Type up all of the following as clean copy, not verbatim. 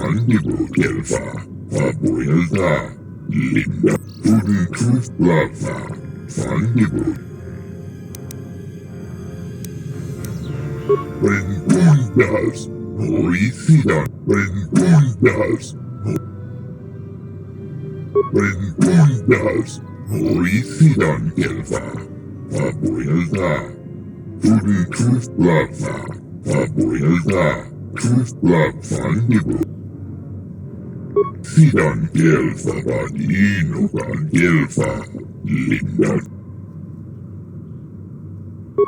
Mandible Gelfa, Fabuelta, Linda, Guten Tooth Blafa, Mandible. Rengundas, Horicidan, Rengundas, Rengundas, Horicidan Gelfa, Fabuelta, Guten Tooth Blafa, Fabuelta, Tooth Blaf, Mandible. Sidan Gelfa, Badino, Gelfa, Linda.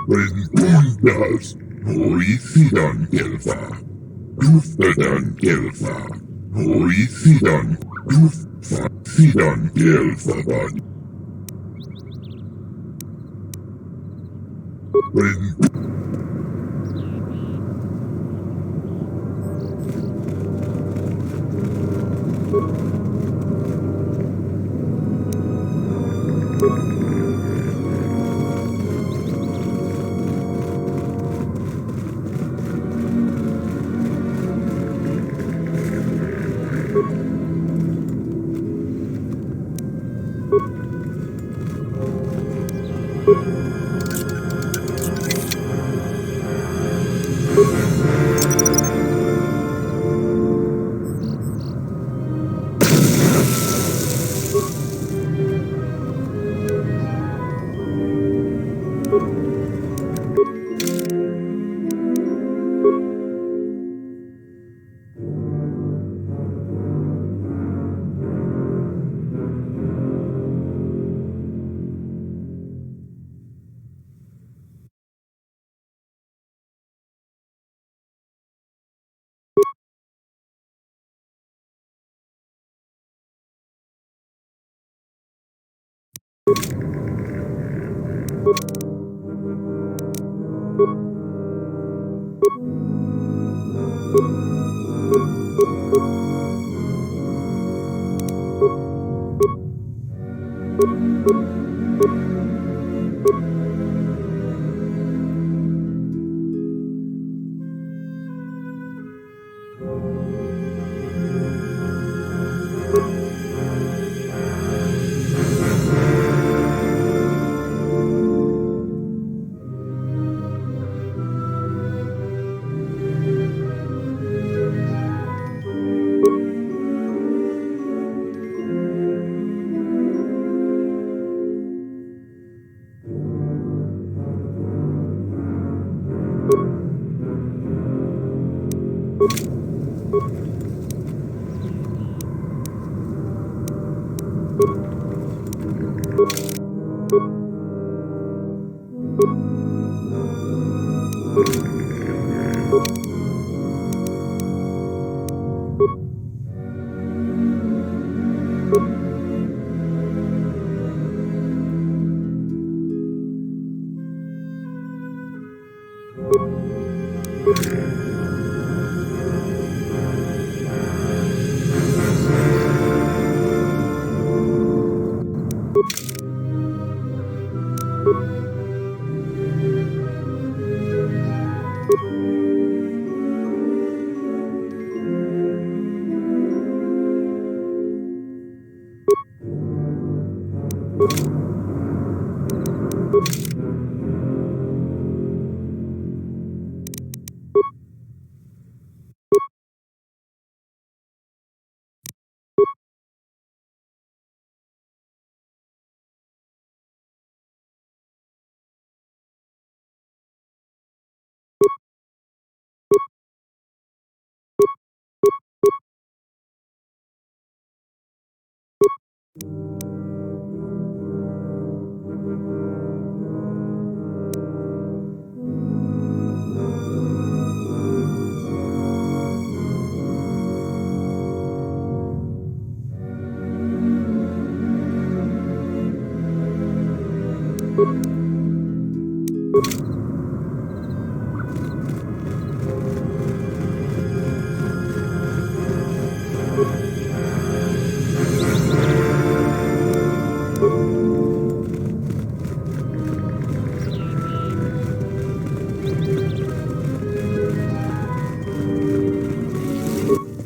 Rengundas, Horicidan Gelfa, Duftadan Gelfa, Horicidan, Duffa, Sidan Gelfa, Bad.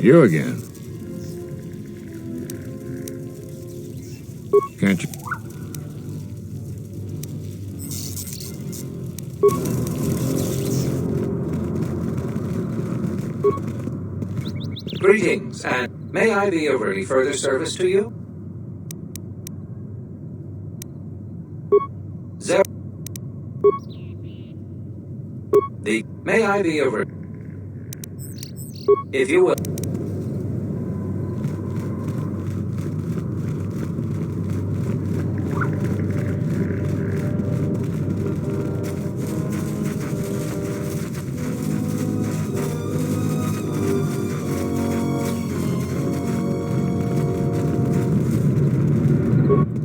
You again. Can't you? Greetings, and may I be of any further service to you? May I be over? If you will.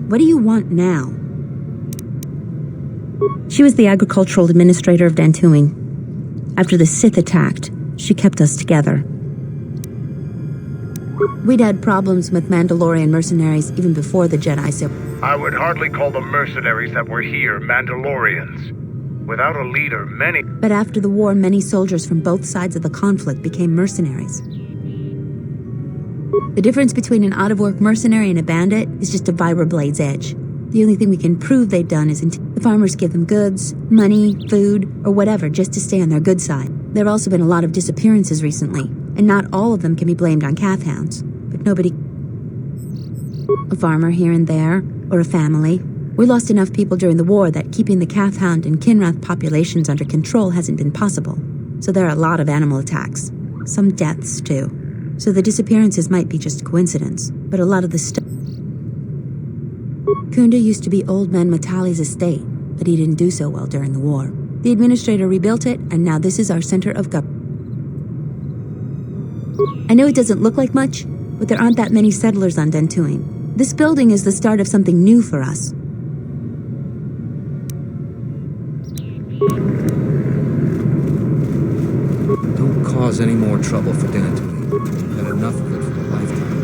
What do you want now? She was the agricultural administrator of Dantooine. After the Sith attacked, she kept us together. We'd had problems with Mandalorian mercenaries even before the Jedi, so... I would hardly call the mercenaries that were here Mandalorians. Without a leader, many... But after the war, many soldiers from both sides of the conflict became mercenaries. The difference between an out-of-work mercenary and a bandit is just a vibroblade's edge. The only thing we can prove they've done is the farmers give them goods, money, food, or whatever just to stay on their good side. There have also been a lot of disappearances recently, and not all of them can be blamed on Cath hounds. But nobody... A farmer here and there, or a family. We lost enough people during the war that keeping the Cath hound and Kinrath populations under control hasn't been possible. So there are a lot of animal attacks. Some deaths, too. So the disappearances might be just coincidence, but a lot of the stuff... Kunda used to be Old Man Matali's estate, but he didn't do so well during the war. The administrator rebuilt it, and now this is our center of government. I know it doesn't look like much, but there aren't that many settlers on Dantooine. This building is the start of something new for us. Don't cause any more trouble for Dantooine. Had enough of it for a lifetime.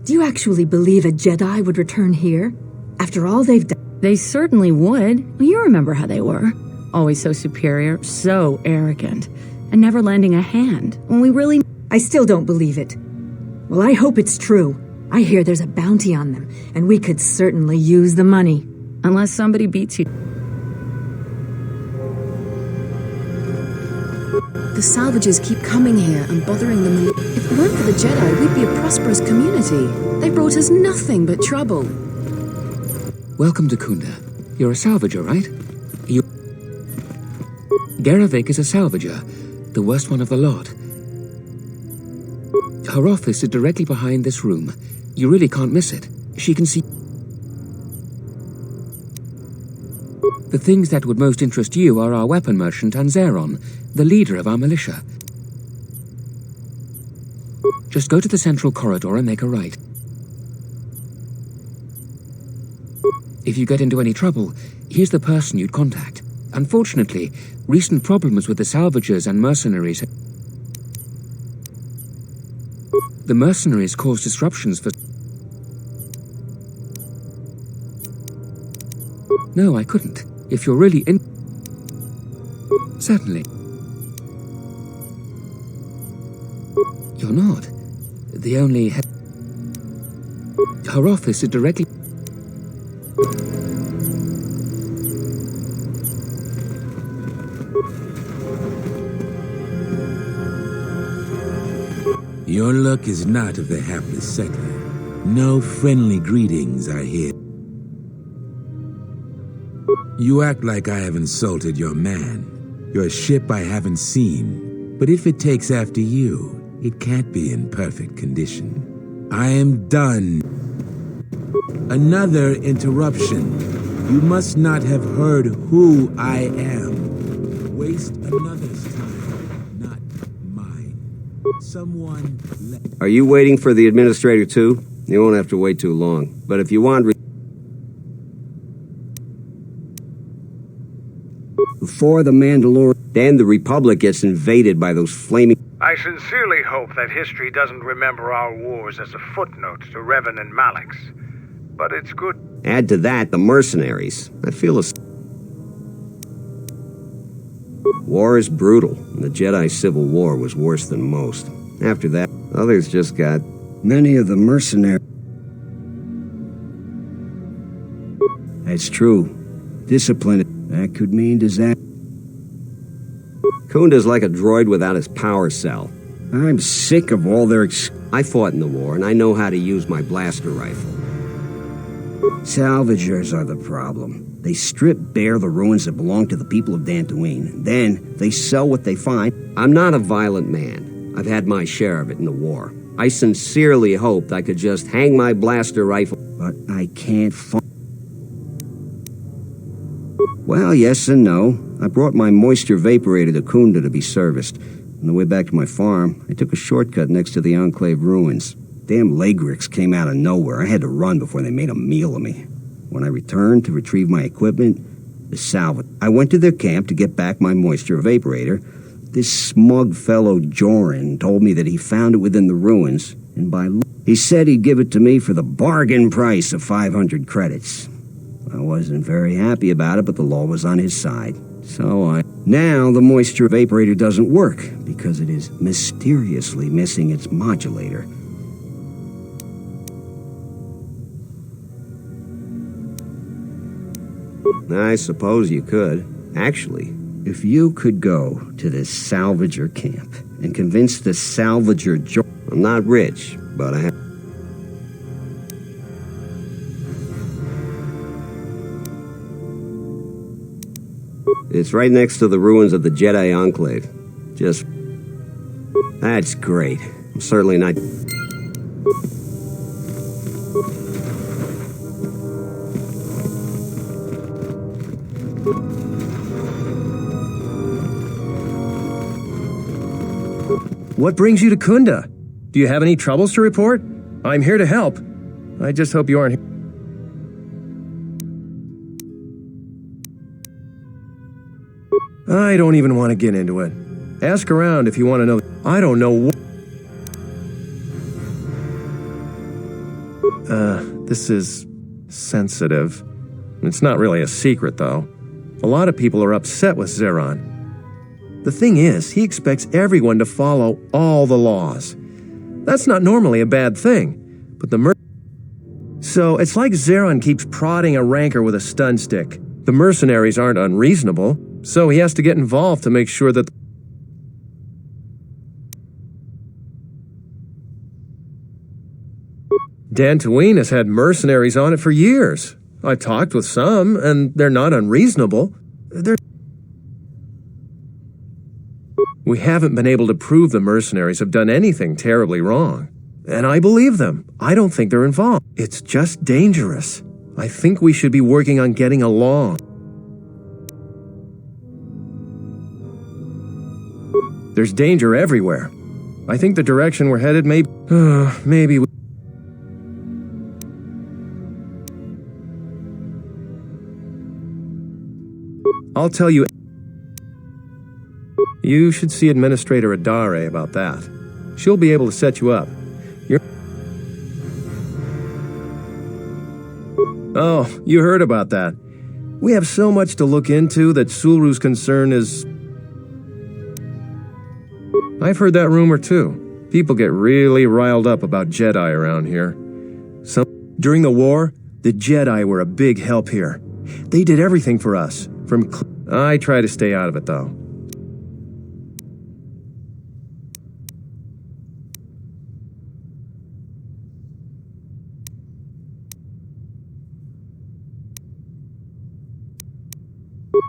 Do you actually believe a Jedi would return here? After all they've done? They certainly would. You remember how they were. Always so superior, so arrogant, and never lending a hand when we really... I still don't believe it. Well, I hope it's true. I hear there's a bounty on them, and we could certainly use the money. Unless somebody beats you. The salvages keep coming here and bothering them. If it weren't for the Jedi, we'd be a prosperous community. They brought us nothing but trouble. Welcome to Kunda. You're a salvager, right? Garavik is a salvager, the worst one of the lot. Her office is directly behind this room. You really can't miss it. She can see... The things that would most interest you are our weapon merchant Anzeron, the leader of our militia. Just go to the central corridor and make a right. If you get into any trouble, here's the person you'd contact. Unfortunately, recent problems with the salvagers and mercenaries... The mercenaries cause disruptions for... No, I couldn't. If you're really in... Certainly. You're not. The only... Her office is directly... Your luck is not of the hapless settler. No friendly greetings are here. You act like I have insulted your man. Your ship I haven't seen. But if it takes after you, it can't be in perfect condition. I am done. Another interruption. You must not have heard who I am. Waste another's time, not mine. Someone... Are you waiting for the administrator too? You won't have to wait too long. But if you want... Before the Mandalorian... Then the Republic gets invaded by those flaming... I sincerely hope that history doesn't remember our wars as a footnote to Revan and Malix. But it's good... Add to that the mercenaries. I feel a... War is brutal, and the Jedi Civil War was worse than most. After that, others just got... Many of the mercenaries... That's true. Discipline, that could mean disaster. Kunda's like a droid without his power cell. I'm sick of all their... I fought in the war, and I know how to use my blaster rifle. Salvagers are the problem. They strip bare the ruins that belong to the people of Dantooine. Then, they sell what they find. I'm not a violent man. I've had my share of it in the war. I sincerely hoped I could just hang my blaster rifle. But I can't find... Well, yes and no. I brought my moisture vaporator to Kunda to be serviced. On the way back to my farm, I took a shortcut next to the Enclave ruins. Damn Lagrix came out of nowhere. I had to run before they made a meal of me. When I returned to retrieve my equipment, the salvage... I went to their camp to get back my moisture evaporator. This smug fellow Joran told me that he found it within the ruins, and he said he'd give it to me for the bargain price of 500 credits. I wasn't very happy about it, but the law was on his side. So Now the moisture evaporator doesn't work, because it is mysteriously missing its modulator. I suppose you could. Actually, if you could go to this salvager camp and convince the salvager I'm not rich, but I have... It's right next to the ruins of the Jedi Enclave. Just... That's great. I'm certainly not... What brings you to Kunda? Do you have any troubles to report? I'm here to help. I just hope you aren't... I don't even want to get into it. Ask around if you want to know. I don't know what... This is... sensitive. It's not really a secret, though. A lot of people are upset with Zeron. The thing is, he expects everyone to follow all the laws. That's not normally a bad thing, but So it's like Zeron keeps prodding a rancor with a stun stick. The mercenaries aren't unreasonable, so he has to get involved to make sure that... Dantooine has had mercenaries on it for years. I've talked with some, and they're not unreasonable. We haven't been able to prove the mercenaries have done anything terribly wrong. And I believe them. I don't think they're involved. It's just dangerous. I think we should be working on getting along. There's danger everywhere. I think the direction we're headed maybe... I'll tell you... You should see Administrator Adare about that. She'll be able to set you up. Oh, you heard about that. We have so much to look into that Sulru's concern is... I've heard that rumor too. People get really riled up about Jedi around here. During the war, the Jedi were a big help here. They did everything for us. I try to stay out of it though.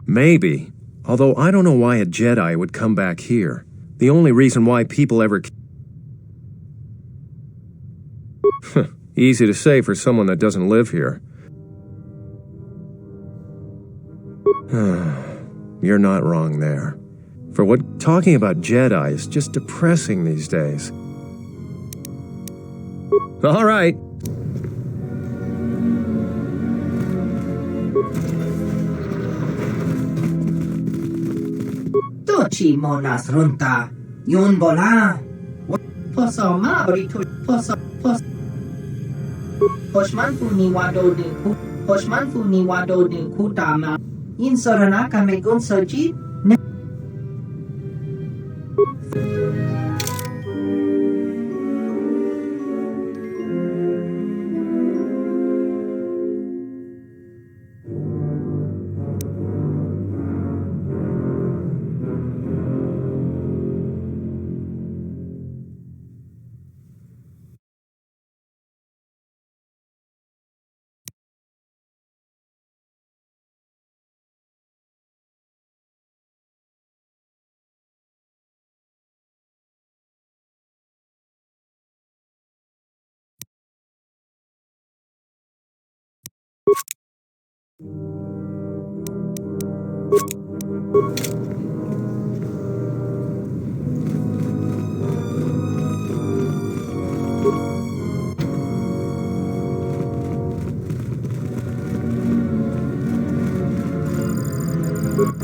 Maybe, although I don't know why a Jedi would come back here. The only reason why people ever... Easy to say for someone that doesn't live here. You're not wrong there. For what talking about Jedi is just depressing these days. All right. Tochi monas runta, yun bola. Poso ma oritu poso. Poshman puni wado de Poshman fu ni wado de kutama. In Soranaka me gun soji.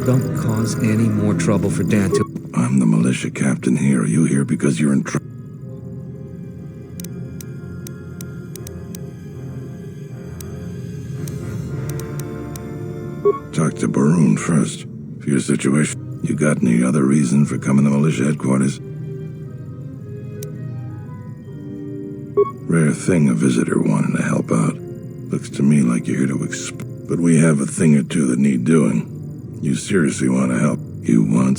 Don't cause any more trouble for Dan to... I'm the militia captain here. Are you here because you're in trouble? Talk to Baroon first. For your situation, you got any other reason for coming to militia headquarters? Rare thing a visitor wanting to help out. Looks to me like you're here to but we have a thing or two that need doing. You seriously want to help? You want...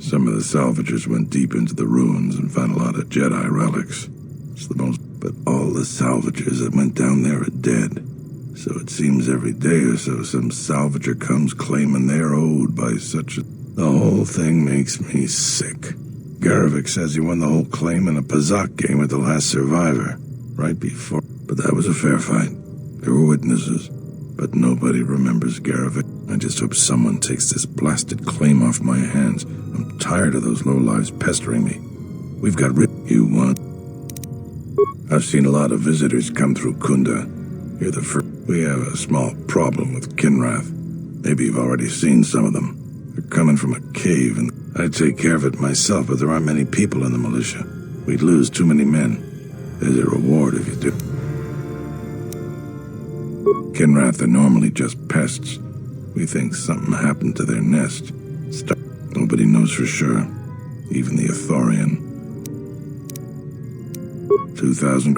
Some of the salvagers went deep into the ruins and found a lot of Jedi relics. It's the most... But all the salvagers that went down there are dead. So it seems every day or so some salvager comes claiming they're owed by such a... The whole thing makes me sick. Garavik says he won the whole claim in a Pazak game with the last survivor. Right before... But that was a fair fight. There were witnesses. But nobody remembers Garavik. I just hope someone takes this blasted claim off my hands. I'm tired of those lowlives pestering me. We've got rid... You want... I've seen a lot of visitors come through Kunda. You're the first. We have a small problem with Kinrath. Maybe you've already seen some of them. They're coming from a cave, and I'd take care of it myself, but there aren't many people in the militia. We'd lose too many men. There's a reward if you do. Kinrath are normally just pests. We think something happened to their nest. Nobody knows for sure. Even the Ithorian. 2,000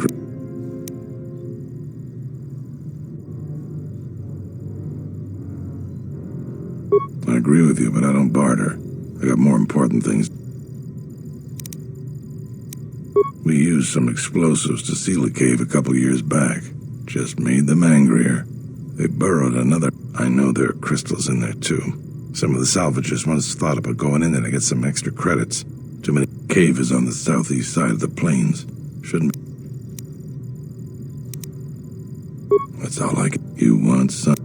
I agree with you, but I don't barter. I got more important things. We used some explosives to seal a cave a couple years back. Just made them angrier. They burrowed another... I know there are crystals in there, too. Some of the salvagers once thought about going in there to get some extra credits. Too many... Cave is on the southeast side of the plains. Shouldn't be... That's all I can... You want some...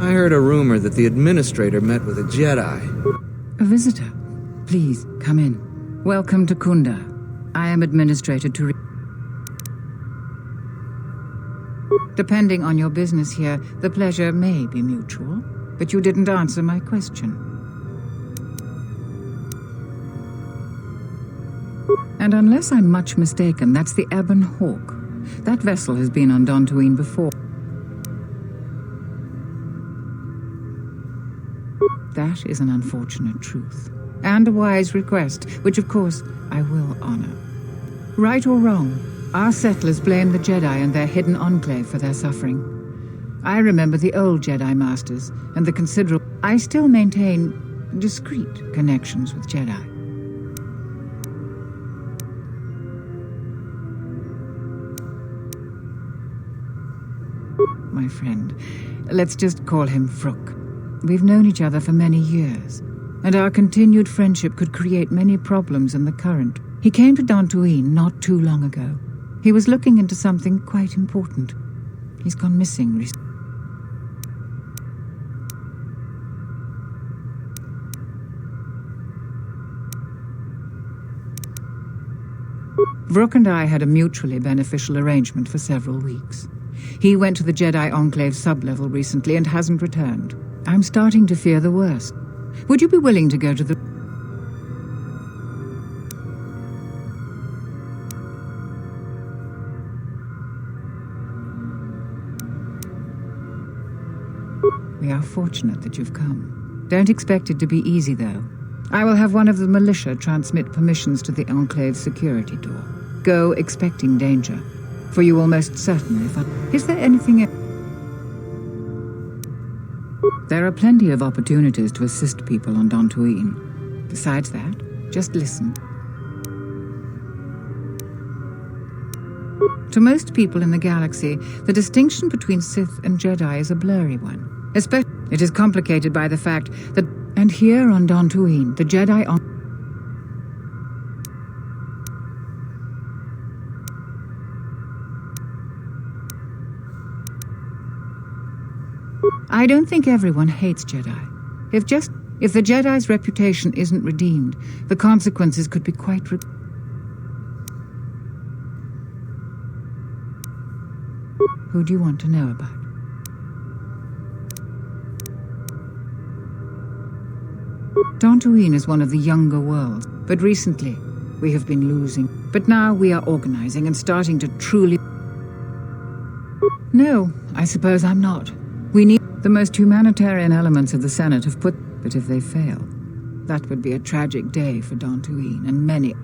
I heard a rumor that the administrator met with a Jedi. A visitor. Please, come in. Welcome to Kunda. I am administrator to... Depending on your business here, the pleasure may be mutual, but you didn't answer my question. And unless I'm much mistaken, that's the Ebon Hawk. That vessel has been on Dantooine before. That is an unfortunate truth. and a wise request, which of course I will honor. Right or wrong, our settlers blame the Jedi and their hidden enclave for their suffering. I remember the old Jedi Masters and the considerable... I still maintain discreet connections with Jedi. My friend, let's just call him Vrook. We've known each other for many years, and our continued friendship could create many problems in the current. He came to Dantooine not too long ago. He was looking into something quite important. He's gone missing recently. Vrook and I had a mutually beneficial arrangement for several weeks. He went to the Jedi Enclave sublevel recently and hasn't returned. I'm starting to fear the worst. Would you be willing to go to the... We are fortunate that you've come. Don't expect it to be easy, though. I will have one of the militia transmit permissions to the Enclave security door. Go expecting danger, for you will most certainly find... Is there anything else? There are plenty of opportunities to assist people on Dantooine. Besides that, just listen. To most people in the galaxy, the distinction between Sith and Jedi is a blurry one. Especially, it is complicated by the fact that... And here on Dantooine, the Jedi... I don't think everyone hates Jedi. If the Jedi's reputation isn't redeemed, the consequences could be quite... Who do you want to know about? Dantooine is one of the younger worlds, but recently we have been losing. But now we are organizing and starting to truly... No, I suppose I'm not. We need... The most humanitarian elements of the Senate have put... But if they fail, that would be a tragic day for Dantooine and many...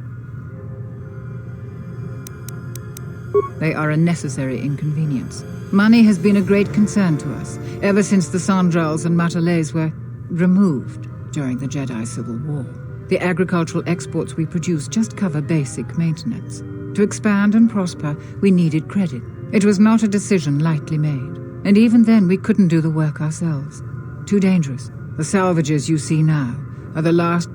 They are a necessary inconvenience. Money has been a great concern to us, ever since the Sandrals and Matalays were removed during the Jedi Civil War. The agricultural exports we produce just cover basic maintenance. To expand and prosper, we needed credit. It was not a decision lightly made. And even then, we couldn't do the work ourselves. Too dangerous. The salvages you see now are the last...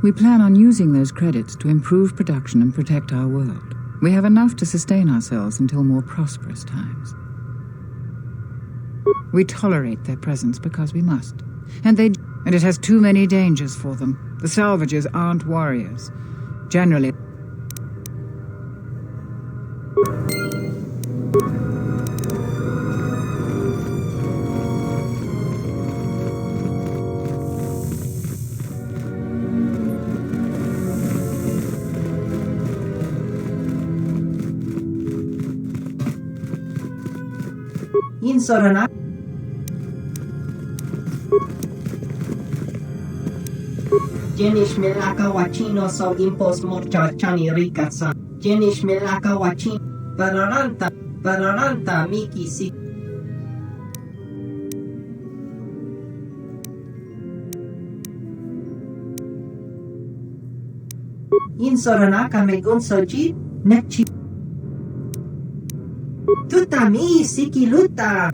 We plan on using those credits to improve production and protect our world. We have enough to sustain ourselves until more prosperous times. We tolerate their presence because we must. And it has too many dangers for them. The salvages aren't warriors. Generally... In Sorana. Jenish Melaka Wachino so impos morcha chani rikasa. Jenish Melaka Wachin Bararanta Miki si. In Soranaka Megun Soji Nechi Tuta mi Siki Luta.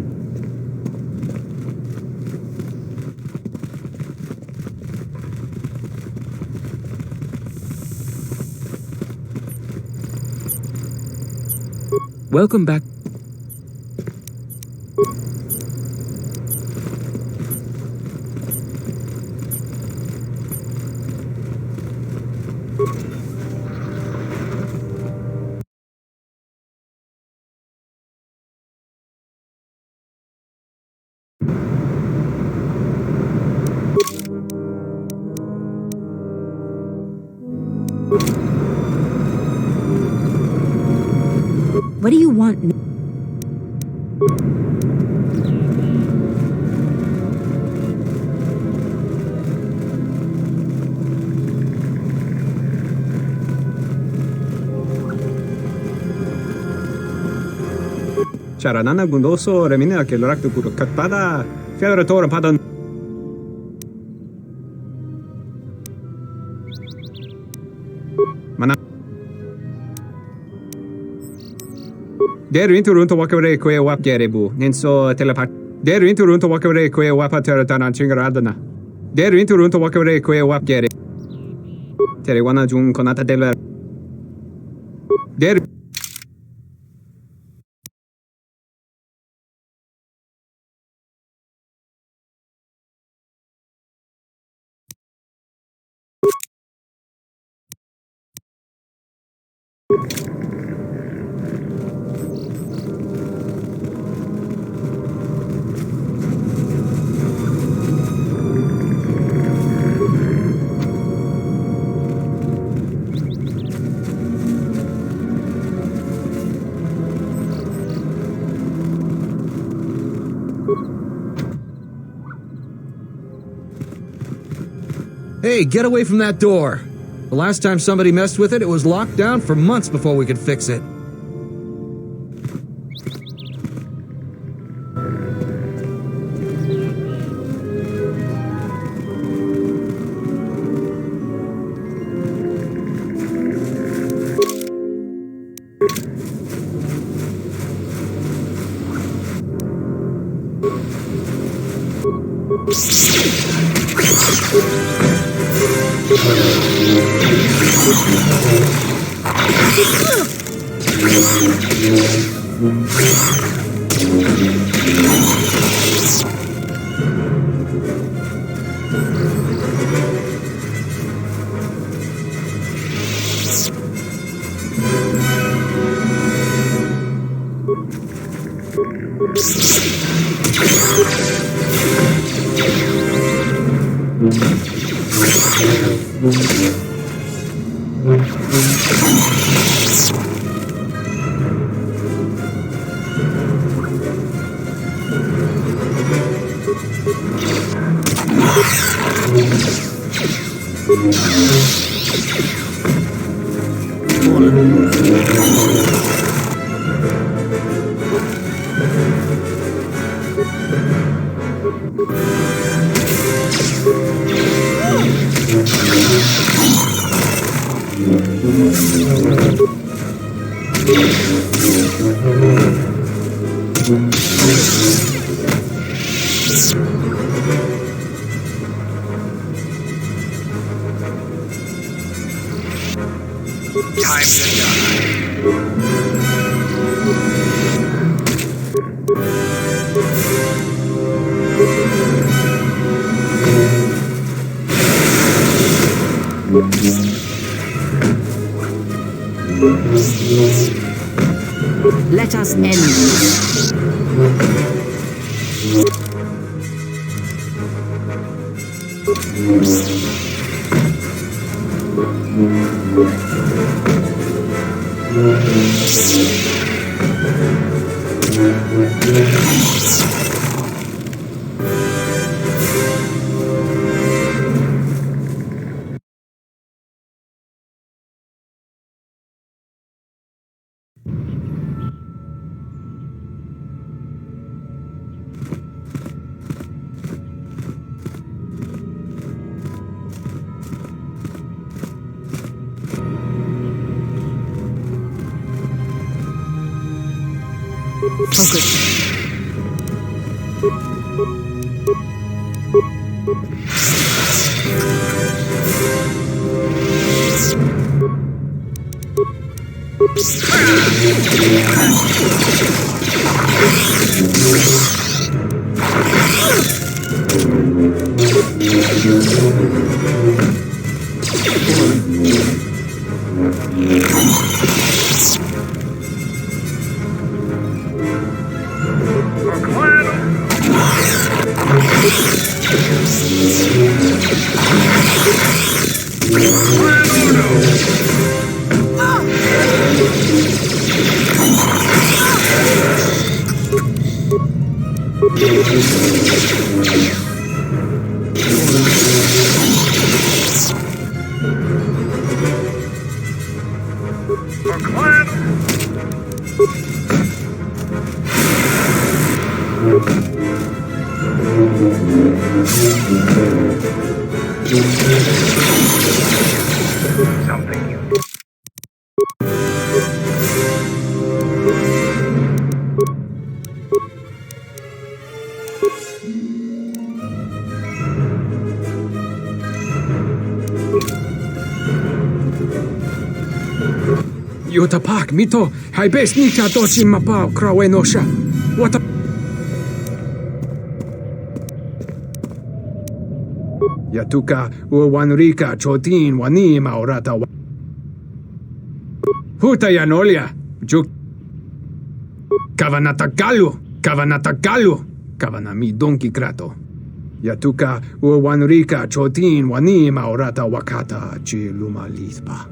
Welcome back. What do you want? Charanana gundoso remina ke lorak tu kuru katpada fiadra tora padan mana Deru into runto wakare kwe wap gerebu nenso telepat Deru into runto wakare kwe wapa teratana chingaradana Deru into runto wakare kwe wap gere Tere wana jun konata dela Deru Hey, get away from that door! The last time somebody messed with it, it was locked down for months before we could fix it. Let us end this. For clan. Something you. Yotapak mito, hai bes nika dochi mapao krawe no sha. What a... Yatuka uwanrika chotin wani maurata wa. Huta yanolia, juk. Kavanatagalu, kavanami donki krato. Yatuka uwanrika chotin wani maurata wakata chiluma lispa.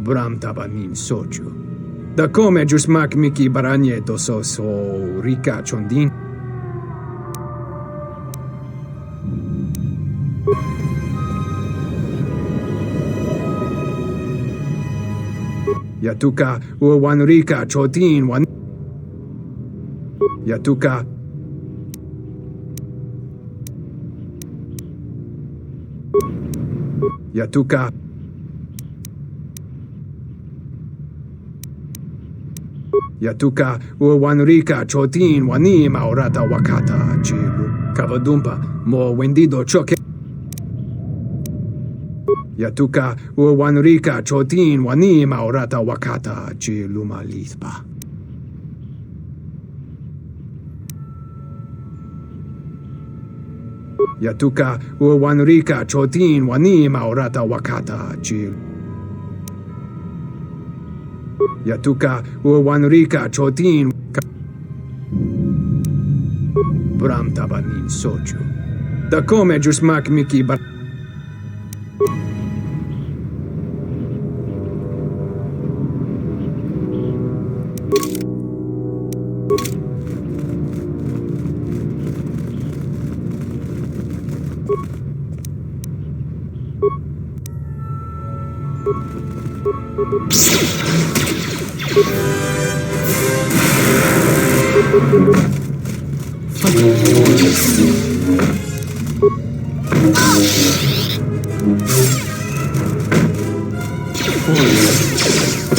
Bram tabanin soju. Da come giusmak miki baragneto so rika chondin. Yatuka uwanrika chotin wan. Yatuka Yatuka uwanrika chotin wani maurata wakata chilu. Kavadumpa mo wendido choke. Yatuka uwanrika chotin wani maurata wakata chiluma lispa. Yatuka uwanrika chotin wani maurata wakata chilu. Yatuka uwanrika chotin Bram tabanin soju. Da come giusmak miki bar.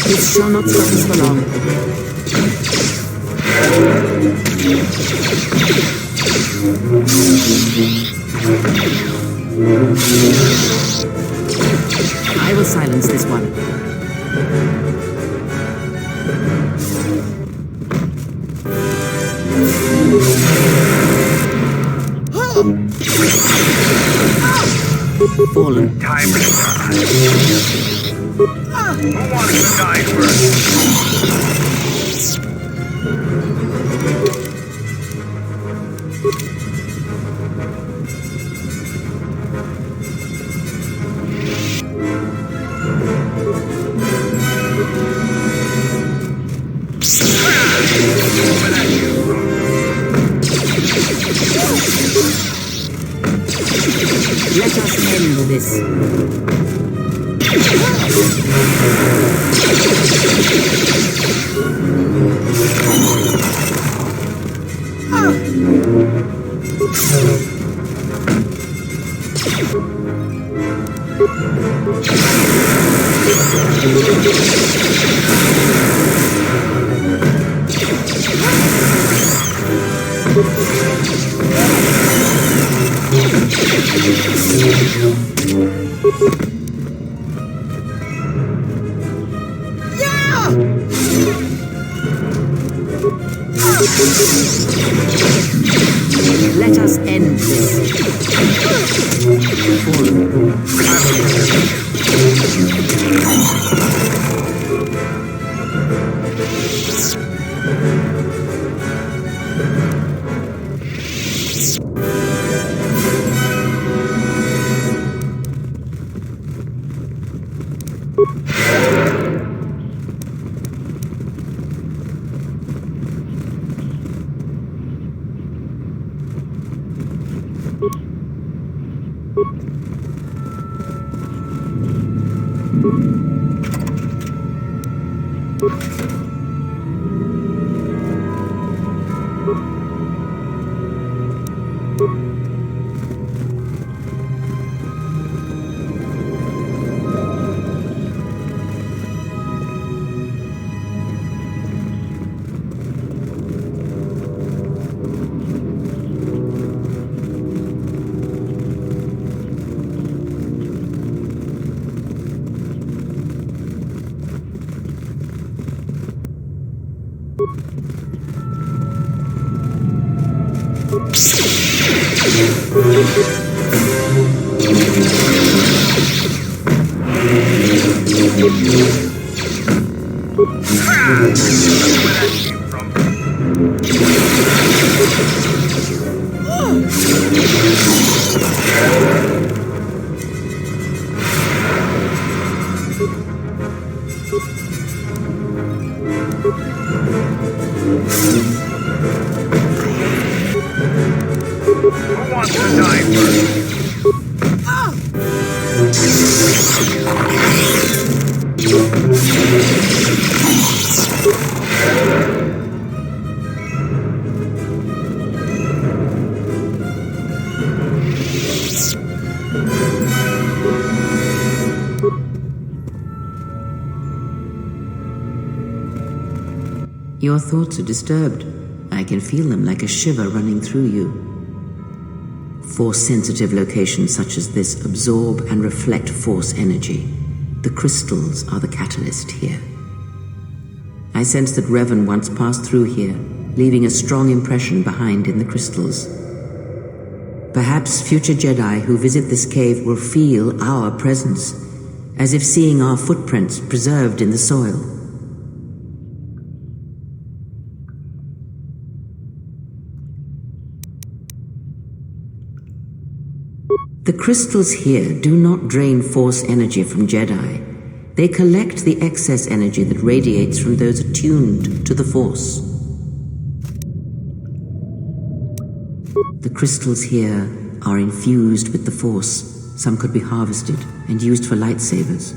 This shall not stop us for long. I will silence this one. Fallen. Time to die. Who wants to die first? Let us end this. Let us end this. Who wants to die first? Your thoughts are disturbed. I can feel them like a shiver running through you. Force-sensitive locations such as this absorb and reflect force energy. The crystals are the catalyst here. I sense that Revan once passed through here, leaving a strong impression behind in the crystals. Perhaps future Jedi who visit this cave will feel our presence, as if seeing our footprints preserved in the soil. The crystals here do not drain force energy from Jedi. They collect the excess energy that radiates from those attuned to the Force. The crystals here are infused with the Force. Some could be harvested and used for lightsabers.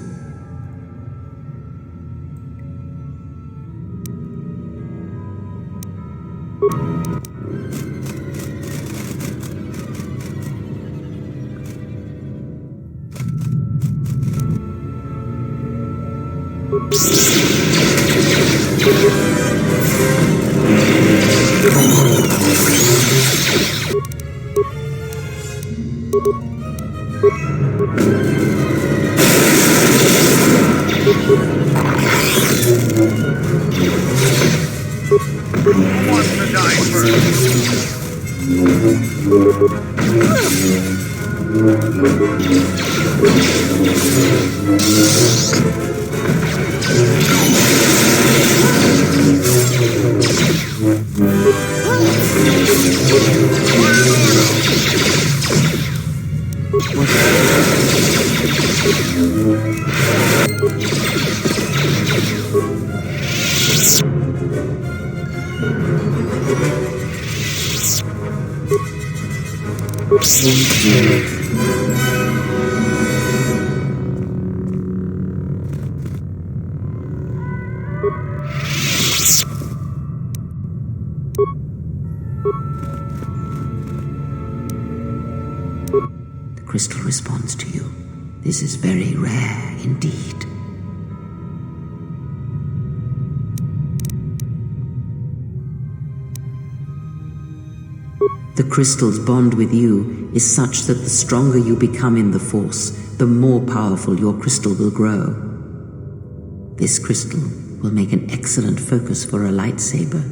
Who wants to die The crystal responds to you. This is very rare indeed. The crystal's bond with you is such that the stronger you become in the Force, the more powerful your crystal will grow. This crystal will make an excellent focus for a lightsaber.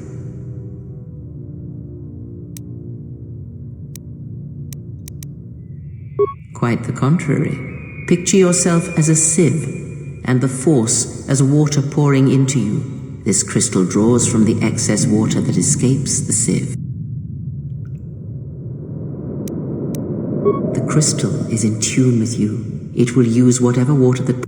Quite the contrary. Picture yourself as a sieve, and the Force as water pouring into you. This crystal draws from the excess water that escapes the sieve. The crystal is in tune with you. It will use whatever water that...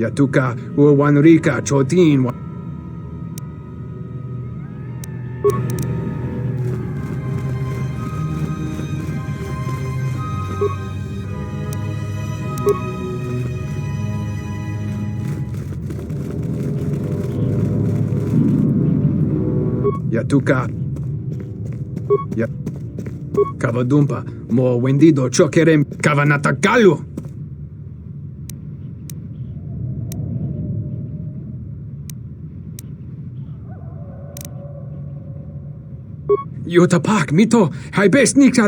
Yatuka Wanrika Chotin. Yatuka Kavadumpa Mo Wendido Chokerem Kavanatakalu. Yotapak Mito Haibes Nika.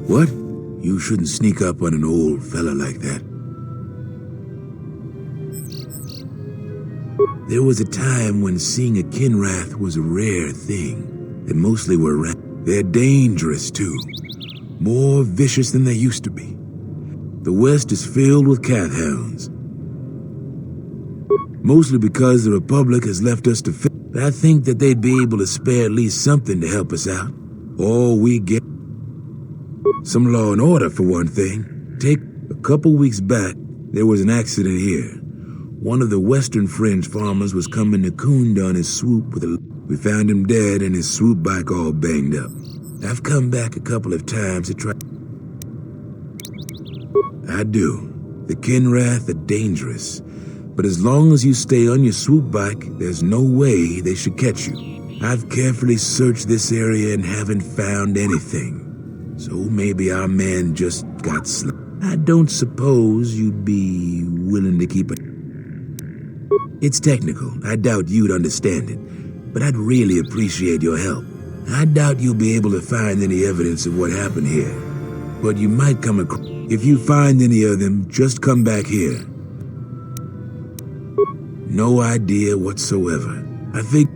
What? You shouldn't sneak up on an old fella like that. There was a time when seeing a Kinrath was a rare thing. They mostly were They're dangerous, too. More vicious than they used to be. The West is filled with Cathhounds. Mostly because the Republic has left us to I think that they'd be able to spare at least something to help us out. All we get... some law and order, for one thing. Take a couple weeks back, there was an accident here. One of the Western Fringe farmers was coming to Kunda on his swoop with a... We found him dead and his swoop bike all banged up. I've come back a couple of times to try... I do. The Kinrath are dangerous. But as long as you stay on your swoop bike, there's no way they should catch you. I've carefully searched this area and haven't found anything. So maybe our man just got I don't suppose you'd be willing to keep it. It's technical. I doubt you'd understand it. But I'd really appreciate your help. I doubt you'll be able to find any evidence of what happened here. But you might come across... If you find any of them, just come back here. No idea whatsoever. I think...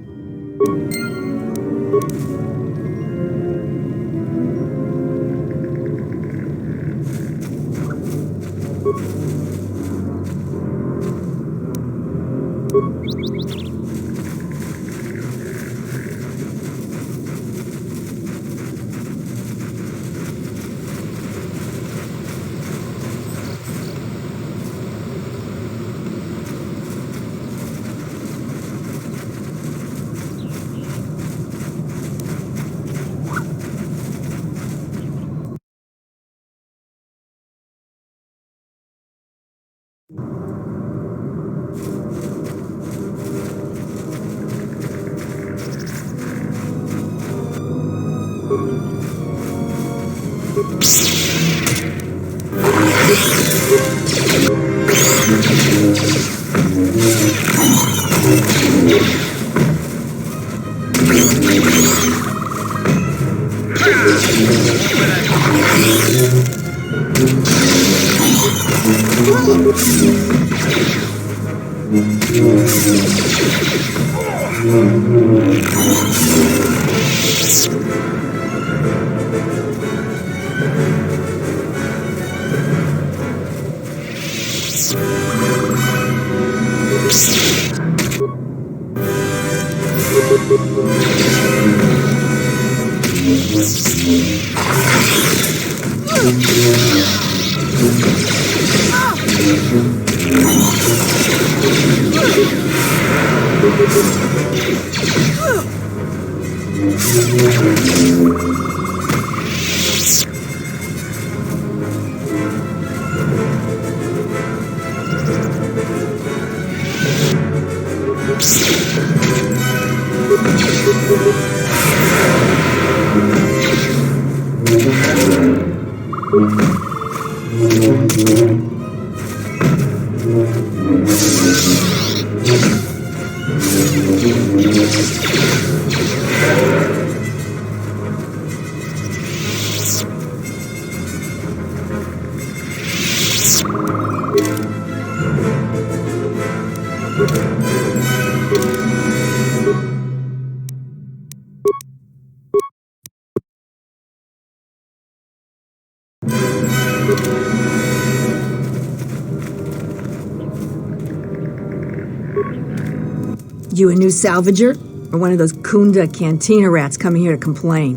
You a new salvager? Or one of those Kunda cantina rats coming here to complain?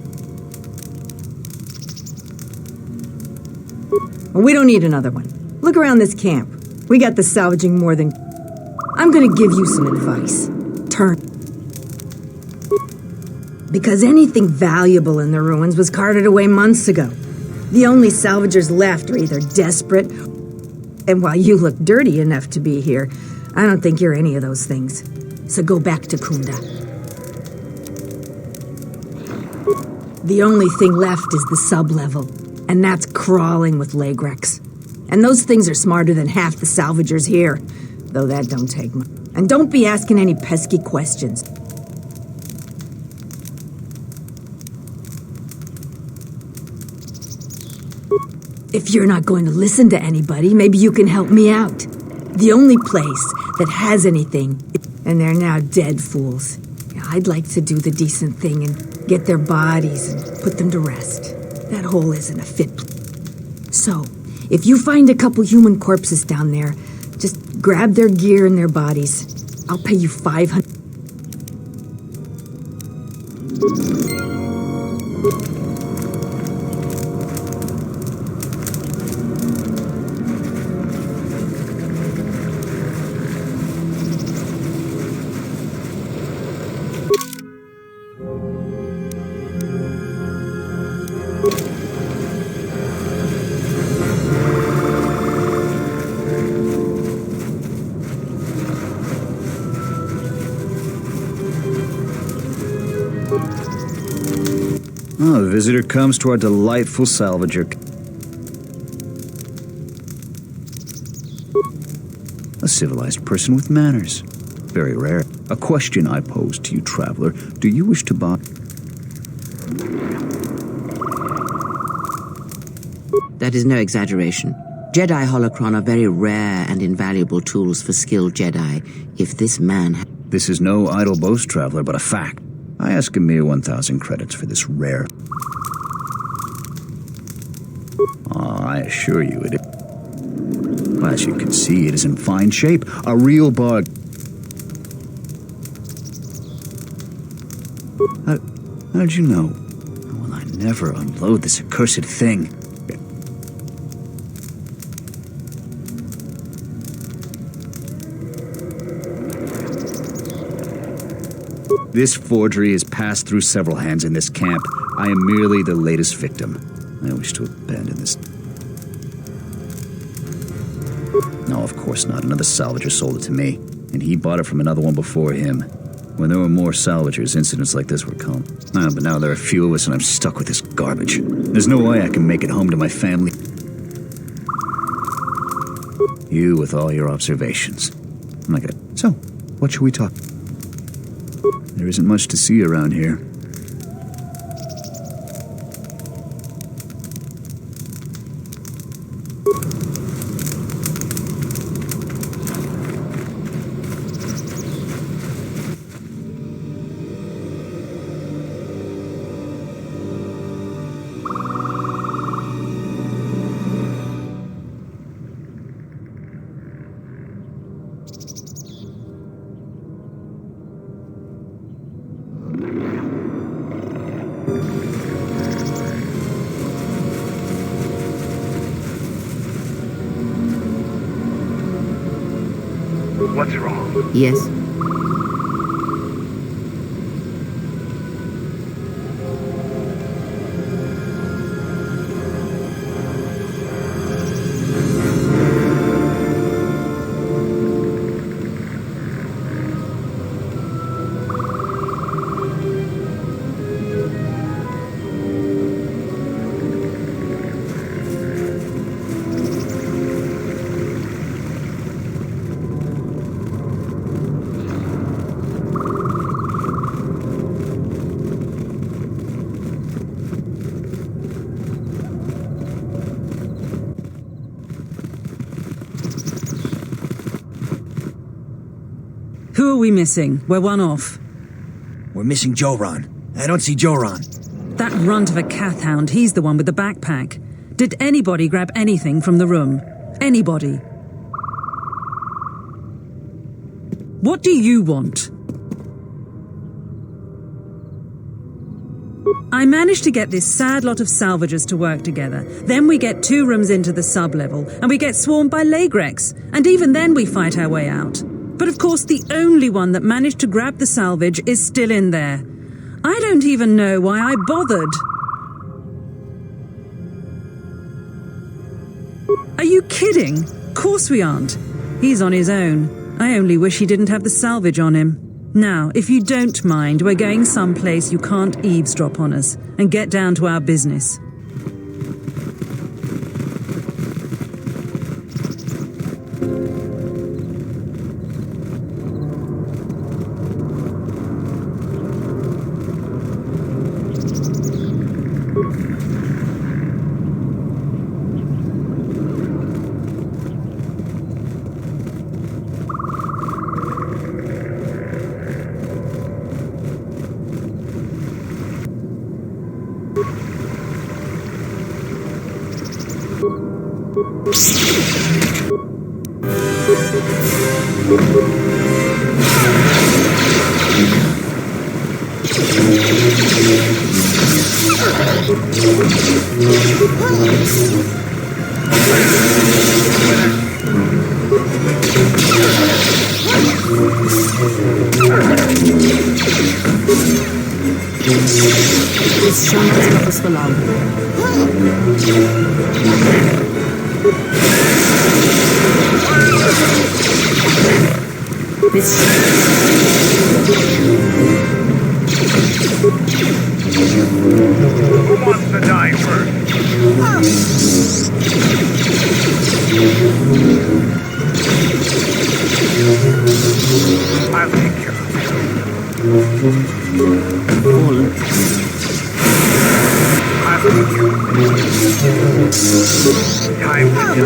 Well, we don't need another one. Look around this camp. We got the salvaging more than... I'm gonna give you some advice. Turn. Because anything valuable in the ruins was carted away months ago. The only salvagers left are either desperate, and while you look dirty enough to be here, I don't think you're any of those things. So go back to Kunda. The only thing left is the sub-level, and that's crawling with Legrex. And those things are smarter than half the salvagers here, though that don't take much. And don't be asking any pesky questions. If you're not going to listen to anybody, maybe you can help me out. The only place that has anything, and they're now dead fools. I'd like to do the decent thing and get their bodies and put them to rest. That hole isn't a fit place. So, if you find a couple human corpses down there, just grab their gear and their bodies. I'll pay you 500. Oh, the visitor comes to our delightful salvager. A civilized person with manners. Very rare. A question I pose to you, traveler. Do you wish to buy... That is no exaggeration. Jedi holocron are very rare and invaluable tools for skilled Jedi. If this man... This is no idle boast, traveler, but a fact. I ask a mere 1,000 credits for this rare... I assure you it is. As you can see, it is in fine shape. A real bug. How did you know? Will I never unload this accursed thing? This forgery has passed through several hands in this camp. I am merely the latest victim. I wish to abandon this. No, of course not. Another salvager sold it to me, and he bought it from another one before him. When there were more salvagers, incidents like this were common. But now there are a few of us, and I'm stuck with this garbage. There's no way I can make it home to my family. You with all your observations. I'm not gonna... So, what should we talk? There isn't much to see around here. What's wrong? Yes? Who are we missing? We're one off. We're missing Joran. I don't see Joran. That runt of a cath hound, he's the one with the backpack. Did anybody grab anything from the room? Anybody? What do you want? I managed to get this sad lot of salvagers to work together. Then we get 2 rooms into the sub-level, and we get swarmed by Lagrex. And even then we fight our way out. But of course the only one that managed to grab the salvage is still in there. I don't even know why I bothered. Are you kidding? Of course we aren't. He's on his own. I only wish he didn't have the salvage on him. Now, if you don't mind, we're going someplace you can't eavesdrop on us, and get down to our business. Ist schon als Gottes verlangt. Who wants to die first? I'll take care of you. I'll take care of you. Time to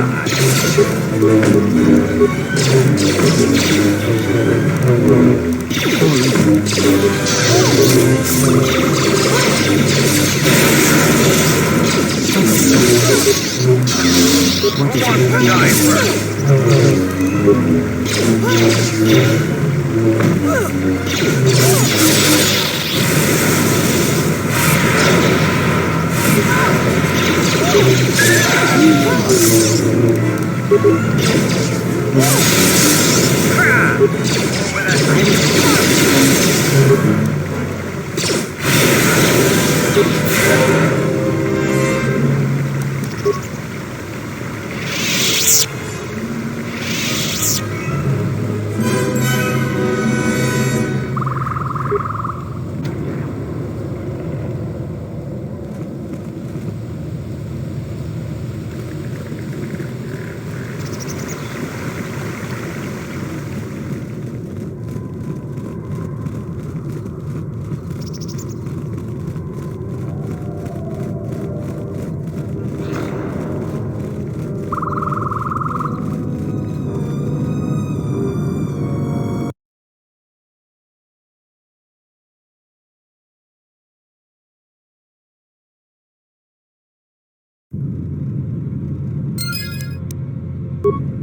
you